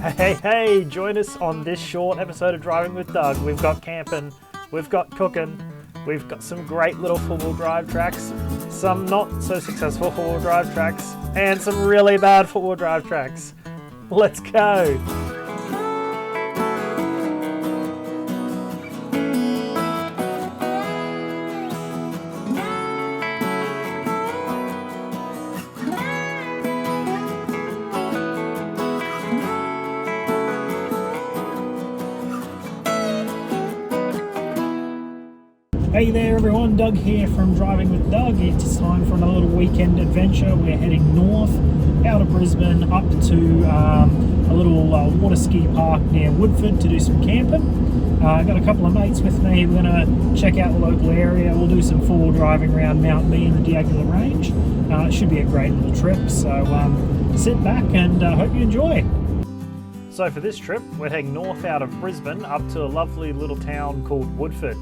Hey, join us on this short episode of Driving with Doug. We've got camping, we've got cooking, we've got some great little four-wheel drive tracks, some not so successful four-wheel drive tracks, and some really bad four-wheel drive tracks. Let's go! Hey there everyone, Doug here from Driving with Doug. It's time for another little weekend adventure. We're heading north out of Brisbane up to a little water ski park near Woodford to do some camping. I've got a couple of mates with me. We're going to check out the local area. We'll do some four-wheel driving around Mount Me in the Diagular Range. It should be a great little trip, so sit back and hope you enjoy. So for this trip, we're heading north out of Brisbane up to a lovely little town called Woodford.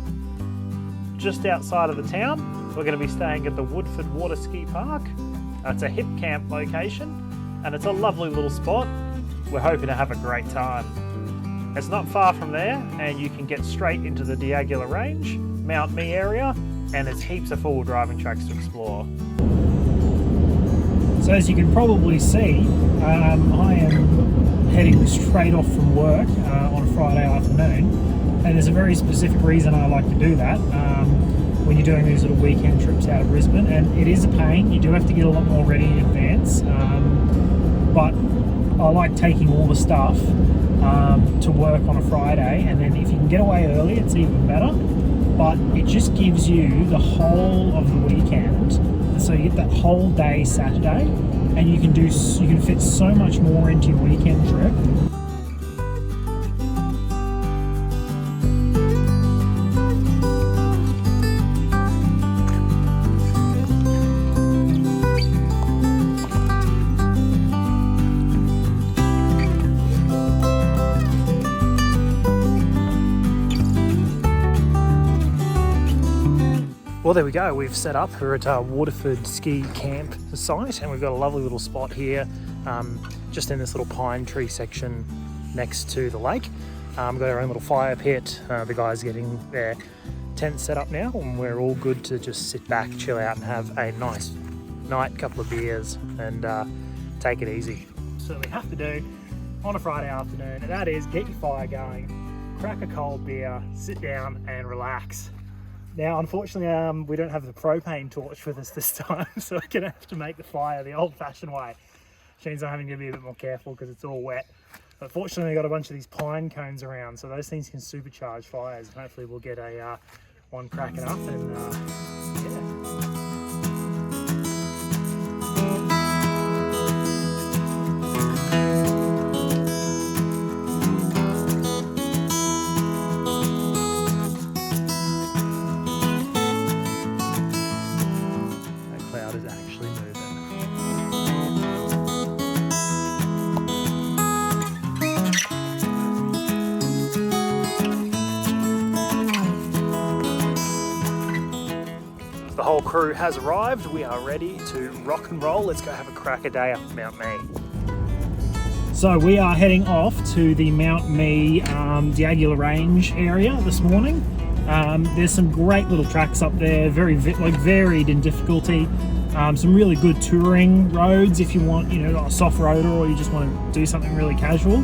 Just outside of the town, we're going to be staying at the Woodford Water Ski Park. It's a hip camp location and it's a lovely little spot. We're hoping to have a great time. It's not far from there and you can get straight into the Diagular Range, Mount Me area, and there's heaps of four-wheel driving tracks to explore. So as you can probably see, I am heading straight off from work on a Friday afternoon. And there's a very specific reason I like to do that when you're doing these little weekend trips out of Brisbane, and it is a pain. You do have to get a lot more ready in advance, but I like taking all the stuff to work on a Friday, and then if you can get away early it's even better, but it just gives you the whole of the weekend, so you get that whole day Saturday, and you can fit so much more into your weekend trip. Well, there we go. We've set up. We're at our Waterford ski camp site, and we've got a lovely little spot here, just in this little pine tree section next to the lake. We've got our own little fire pit. The guys are getting their tent set up now, and we're all good to just sit back, chill out, and have a nice night, couple of beers, and take it easy. So we have to do on a Friday afternoon, and that is get your fire going, crack a cold beer, sit down, and relax. Now, unfortunately, we don't have the propane torch with us this time, so we're going to have to make the fire the old-fashioned way. Which means I'm having to be a bit more careful because it's all wet. But fortunately, we've got a bunch of these pine cones around, so those things can supercharge fires. And hopefully, we'll get a one cracking up and yeah. The whole crew has arrived. We are ready to rock and roll. Let's go have a cracker day up at Mount Me. So we are heading off to the Mount Me Diagular Range area this morning. There's some great little tracks up there, very varied in difficulty. Some really good touring roads if you want, a soft roader, or you just want to do something really casual.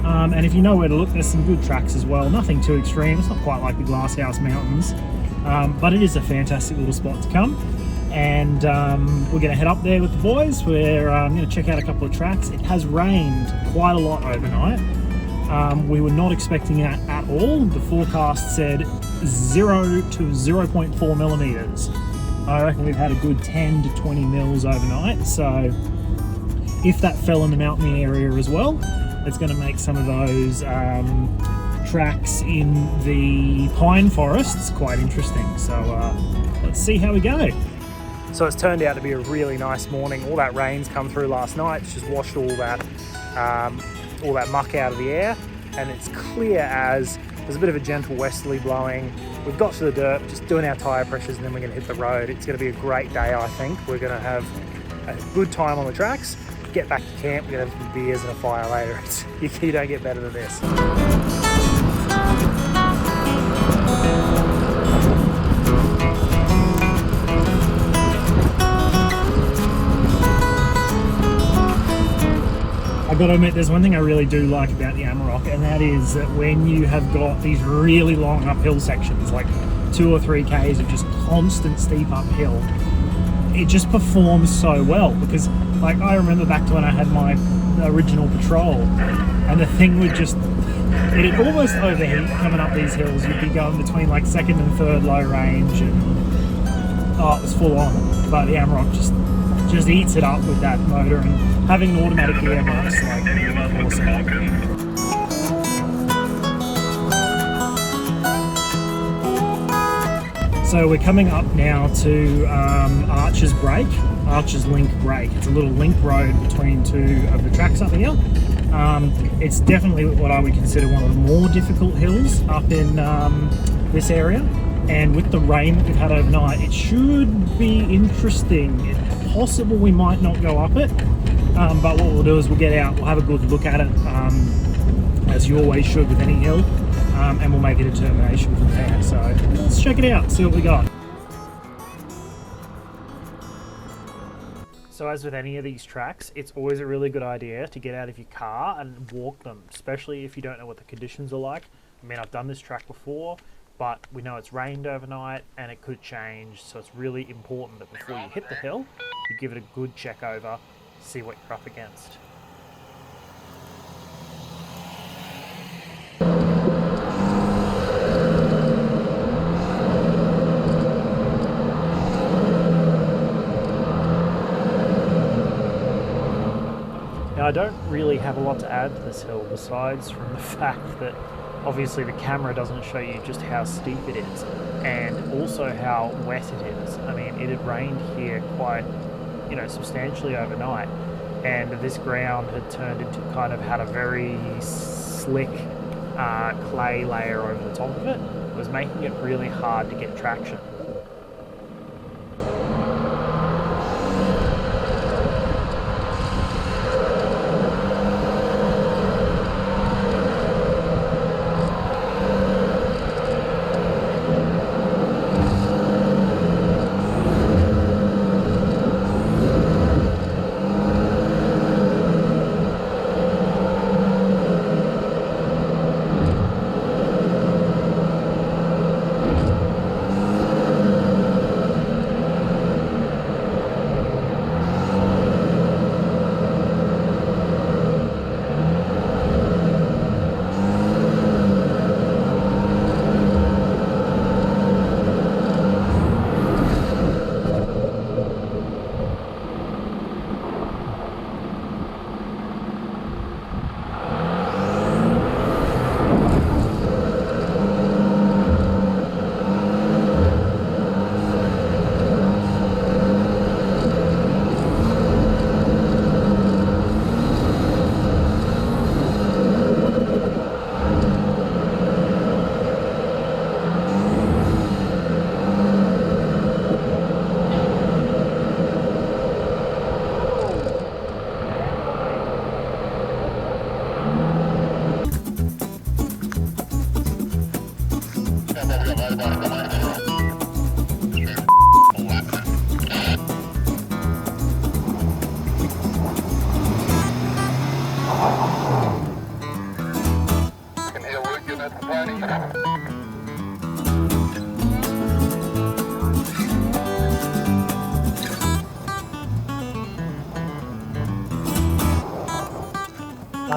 And if you know where to look, there's some good tracks as well. Nothing too extreme. It's not quite like the Glasshouse Mountains. But it is a fantastic little spot to come, and we're going to head up there with the boys. We're going to check out a couple of tracks. It has rained quite a lot overnight. We were not expecting that at all. The forecast said 0 to 0.4 millimeters. I reckon we've had a good 10 to 20 mils overnight, so if that fell in the Mount Me area as well, it's going to make some of those tracks in the pine forests quite interesting. So let's see how we go. So it's turned out to be a really nice morning. All that rain's come through last night. It's just washed all that muck out of the air, and it's clear as there's a bit of a gentle westerly blowing. We've got to the dirt, just doing our tyre pressures, and then we're going to hit the road. It's going to be a great day, I think. We're going to have a good time on the tracks. get back to camp, we're gonna have some beers and a fire later. You don't get better than this. I've got to admit, there's one thing I really do like about the Amarok, and that is that when you have got these really long uphill sections, like 2 or 3 Ks of just constant steep uphill, it just performs so well. Because like, I remember back to when I had my original Patrol, and the thing would just, it'd almost overheat coming up these hills. You'd be going between like 2nd and 3rd low range, and oh, it was full on. But the Amarok just eats it up with that motor, and having an automatic gear box, like, awesome. So we're coming up now to Archer's Link Break. It's a little link road between 2 of the tracks up here. It's definitely what I would consider one of the more difficult hills up in this area. And with the rain that we've had overnight, it should be interesting. It's possible we might not go up it, but what we'll do is we'll get out, we'll have a good look at it, as you always should with any hill, and we'll make a determination from there. So let's check it out, see what we got. So as with any of these tracks, it's always a really good idea to get out of your car and walk them, especially if you don't know what the conditions are like. I mean, I've done this track before, but we know it's rained overnight and it could change, so it's really important that before you hit the hill, you give it a good check over, see what you're up against. Now, I don't really have a lot to add to this hill besides from the fact that obviously the camera doesn't show you just how steep it is, and also how wet it is. I mean, it had rained here quite, substantially overnight, and this ground had turned into had a very slick clay layer over the top of it. It was making it really hard to get traction.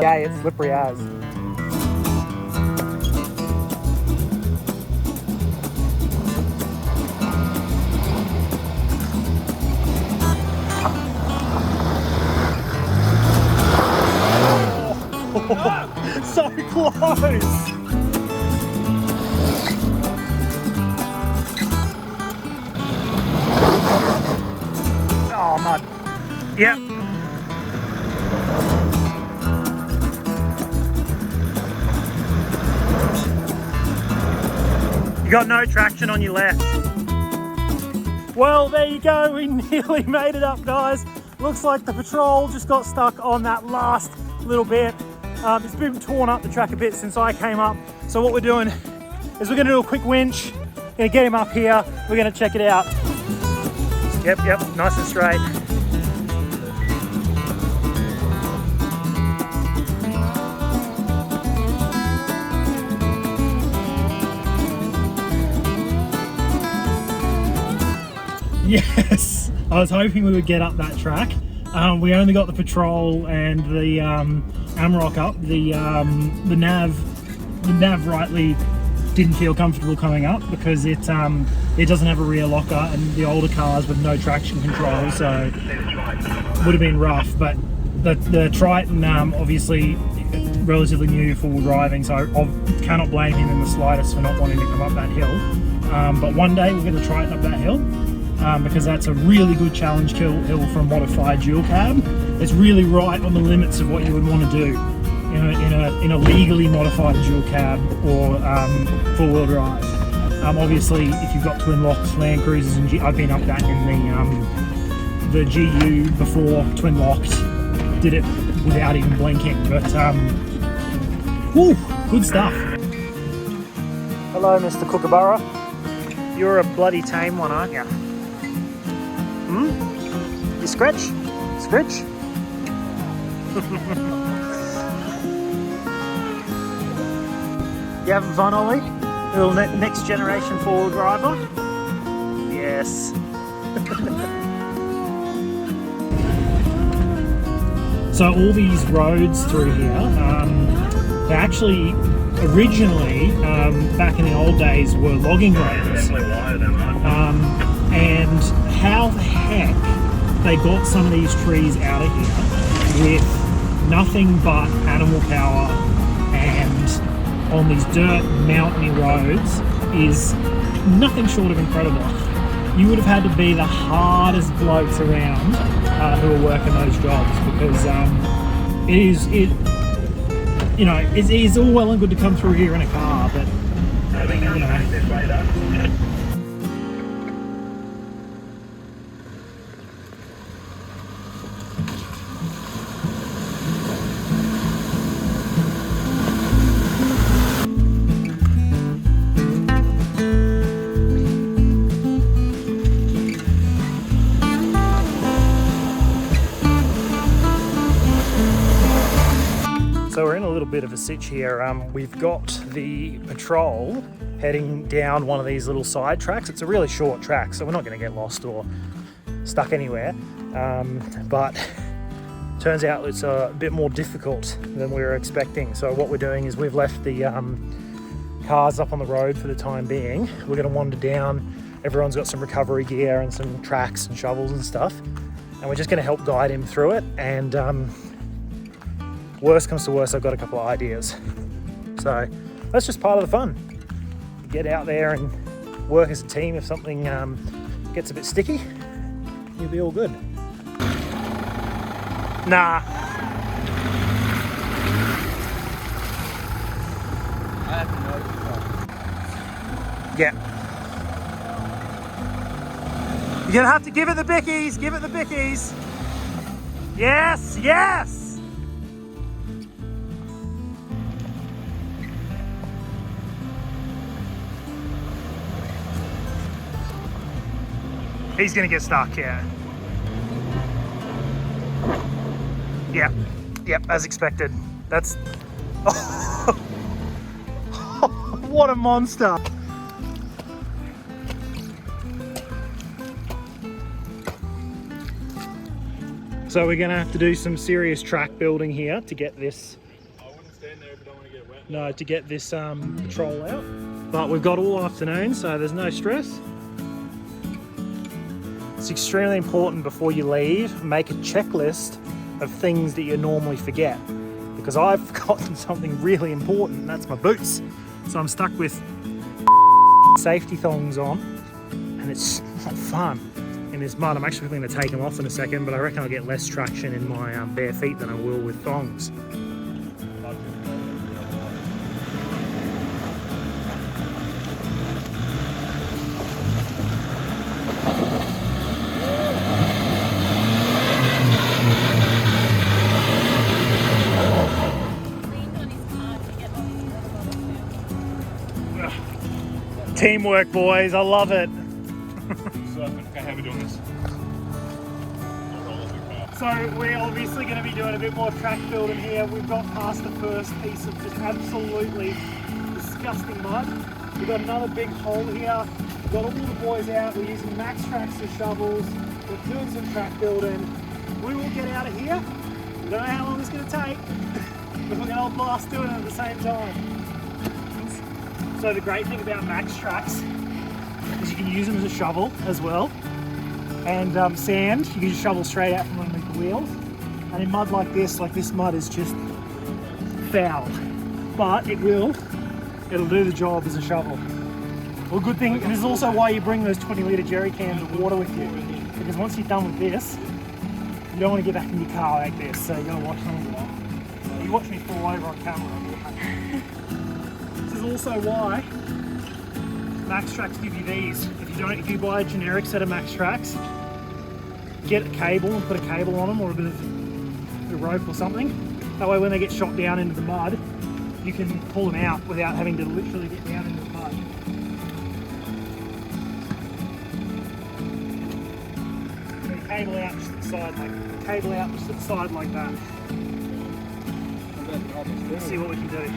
Yeah, it's slippery as. So close! Oh, mud. Yep. You got no traction on your left. Well, there you go. We nearly made it up, guys. looks like the patrol just got stuck on that last little bit. It's been torn up the track a bit since I came up. So what we're doing is we're gonna do a quick winch, gonna get him up here, we're gonna check it out. Yep, nice and straight. Yes, I was hoping we would get up that track. We only got the patrol and the AMROC up. The nav rightly didn't feel comfortable coming up because it doesn't have a rear locker and the older cars with no traction control, so it would have been rough. But the Triton, obviously relatively new full driving, so I cannot blame him in the slightest for not wanting to come up that hill. But one day we'll get the Triton up that hill. Because that's a really good challenge hill for a modified dual cab. It's really right on the limits of what you would want to do in a legally modified dual cab or four-wheel drive. Obviously, if you've got twin locks, Land Cruisers, and I've been up that in the GU before twin locked, did it without even blinking. But whew, good stuff. Hello, Mr. Kookaburra. You're a bloody tame one, aren't you? You scratch? Scratch? You having fun, Ollie? Little next generation four-wheel driver? Yes. So all these roads through here, they actually originally, back in the old days, were logging roads. And how the heck they got some of these trees out of here with nothing but animal power and on these dirt mountainy roads is nothing short of incredible. You would have had to be the hardest blokes around who are working those jobs, because it is all well and good to come through here in a car, but you know. So we're in a little bit of a sitch here. We've got the patrol heading down one of these little side tracks. It's a really short track, so we're not going to get lost or stuck anywhere. But turns out it's a bit more difficult than we were expecting. So what we're doing is we've left the cars up on the road for the time being. We're going to wander down. Everyone's got some recovery gear and some tracks and shovels and stuff. And we're just going to help guide him through it. And worst comes to worst, I've got a couple of ideas. So that's just part of the fun. Get out there and work as a team. If something gets a bit sticky, you'll be all good. Nah. Yeah. You're gonna have to give it the bickies. Give it the bickies. Yes, yes. He's gonna get stuck, yeah. Yep, as expected. That's... what a monster! So we're gonna have to do some serious track building here to get this... I wouldn't stand there if you don't want to get wet. No, to get this patrol out. But we've got all afternoon, so there's no stress. It's extremely important before you leave, make a checklist of things that you normally forget. Because I've forgotten something really important, and that's my boots. So I'm stuck with safety thongs on, and it's not fun in this mud. I'm actually going to take them off in a second, but I reckon I'll get less traction in my bare feet than I will with thongs. Teamwork, boys. I love it. Okay, how are we doing this? So we're obviously going to be doing a bit more track building here. We've got past the first piece of just absolutely disgusting mud. We've got another big hole here. We've got all the boys out. We're using max tracks as shovels. We're doing some track building. We will get out of here. We don't know how long it's going to take, but we're going to blast doing it at the same time. So the great thing about max tracks is you can use them as a shovel as well. And sand, you can just shovel straight out from underneath the wheels. And in mud like this mud is just foul. But it'll do the job as a shovel. Well, good thing, and this is also why you bring those 20-litre jerry cans of water with you. Because once you're done with this, you don't want to get back in your car like this, so you're gonna watch them a lot. You watch me fall over on camera. This is also why Max Tracks give you these. If you buy a generic set of Max Tracks, get a cable and put a cable on them or a bit of rope or something. That way when they get shot down into the mud, you can pull them out without having to literally get down into the mud. Cable out just to the side like that. Let's see what we can do.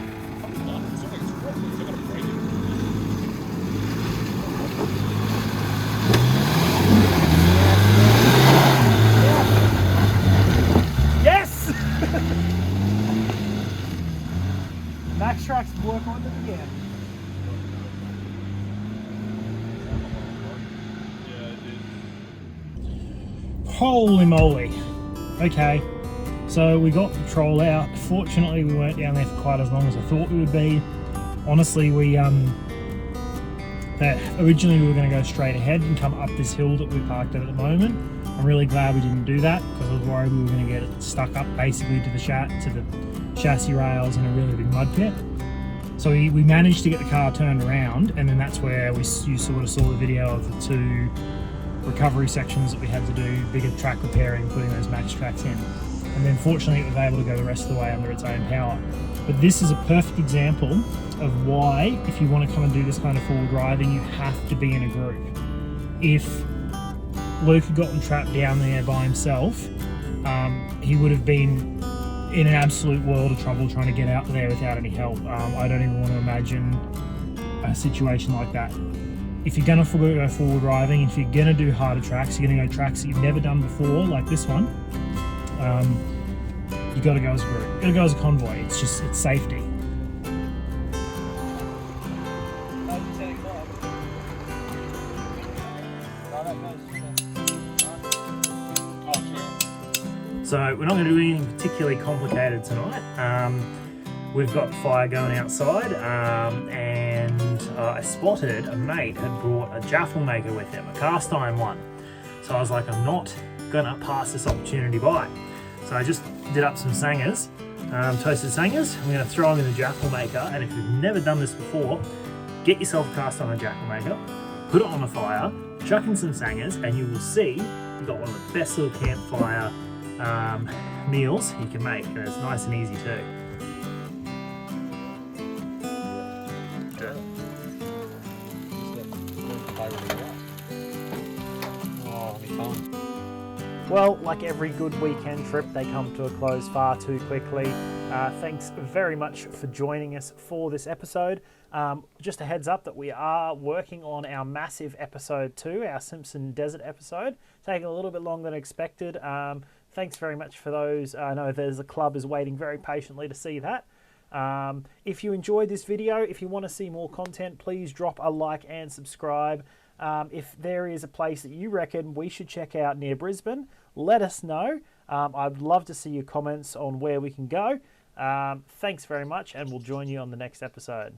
Yes! Max Tracks work on it again. Holy moly. Okay, so we got the troll out. Fortunately, we weren't down there for quite as long as I thought we would be. Honestly, originally we were going to go straight ahead and come up this hill that we parked at the moment. I'm really glad we didn't do that because I was worried we were going to get it stuck up basically to the chassis rails in a really big mud pit. So we managed to get the car turned around, and then that's where you sort of saw the video of the two recovery sections that we had to do, bigger track repairing, putting those max tracks in. And then fortunately it was able to go the rest of the way under its own power. But this is a perfect example of why, if you want to come and do this kind of forward driving, you have to be in a group. If Luke had gotten trapped down there by himself, he would have been in an absolute world of trouble trying to get out there without any help. I don't even want to imagine a situation like that. If you're going to go forward driving, if you're going to do harder tracks, you're going to go tracks that you've never done before, like this one, you've got to go as a group. You've got to go as a convoy. It's safety. So we're not going to do anything particularly complicated tonight. We've got fire going outside, and I spotted a mate had brought a jaffle maker with him, a cast iron one. So I was like, I'm not gonna pass this opportunity by. So I just did up some sangers, toasted sangers. I'm gonna throw them in the jaffle maker, and if you've never done this before, get yourself a cast iron jaffle maker, put it on the fire, chuck in some sangers, and you will see you've got one of the best little campfire meals you can make, and it's nice and easy too. Well, like every good weekend trip, they come to a close far too quickly. Thanks very much for joining us for this episode. Just a heads up that we are working on our massive episode 2, our Simpson Desert episode. Taking a little bit longer than expected. Thanks very much for those. I know there's a club is waiting very patiently to see that. If you enjoyed this video, if you want to see more content, please drop a like and subscribe. If there is a place that you reckon we should check out near Brisbane, let us know. I'd love to see your comments on where we can go. Thanks very much, and we'll join you on the next episode.